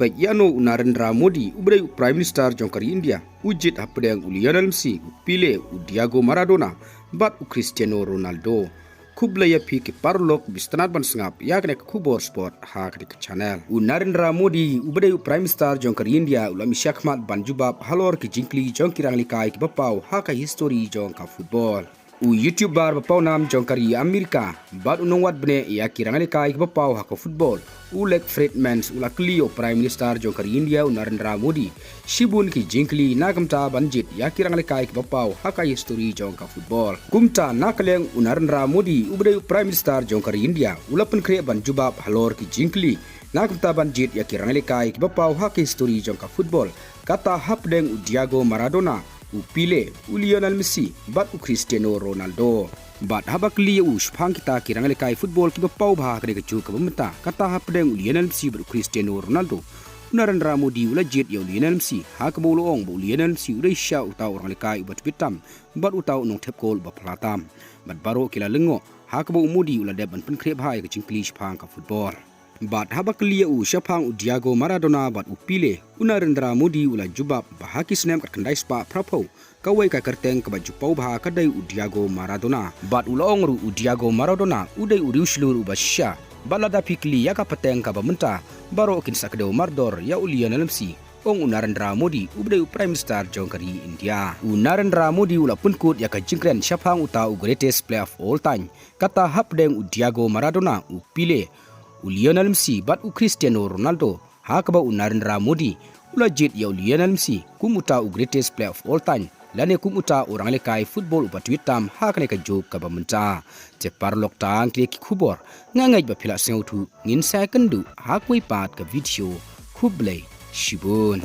pek yano Narendra Modi ubre Prime Minister jongkari India ujit hapdeng Lionel Messi upile Diego Maradona bat Cristiano Ronaldo kubla ya pi ke parlok bistanat ban sngap ya kene kubor sport ha ke channel Narendra Modi ubre Prime Minister jongkari India ulami syakmat ban jubab halor ke jingkli jongkirang likai ke bapau ha ka history jongka football YouTuber bapau nam jongkari Amerika bat unong wat bene ya kirang likai ke bapau ha ka football Ulek Fredmans ula Clio Prime Minister jongkari India Narendra Modi shibun ki jingkli nagamta banjit ya kirang lekai ki bapau haka history jongka football kumta nakaleng Narendra Modi ubre Prime Minister jongkari India ula pen kre ban jubab halor ki jingkli nagamta banjit ya kirang lekai ki bapau haka history jongka football kata hapdeng Diego Maradona upile Lionel Messi bat Cristiano Ronaldo bat habak liya shpang kita kirang lekai football ki bapau bah kade kecu ke bemeta kata hapdeng Lionel Messi bat Cristiano Ronaldo Narendra Modi ula jet ya Lionel Messi ha ke bolong bu Lionel Messi ura sya utau orang lekai bat bitam bat utau nong tep gol ba platam bat baro kila lengo ha ke Modi ula deban pen krep hai ke jingkli shpang ka football bat habak liya syapang Diego Maradona bat upile Narendra Modi ula jubab bahaki snem kat kendai spa prapo kawai ka kerteng ke baju pau bah kadai Diego Maradona bat ulong ru Diego Maradona udai uriu seluruh basya balada pikli ya ka peteng ka bamenta baro kin sakdo mardor ya Lionel Messi ong Narendra Modi ubdai Prime Minister jongkari India Narendra Modi ula punkut ya ka jingkren syapang utau greatest player of all time kata hapdeng Diego Maradona upile Lionel Messi bat Cristiano Ronaldo ha ka ba Narendra Modi ula jit ya Lionel Messi kumuta greatest player of all time lane kumuta orang lekai football upat witam ha kane ka jog ka bamenta te parlok tang klik kubor ngangai ba phila seutu ngin second du ha koi pat ka video kublai shibun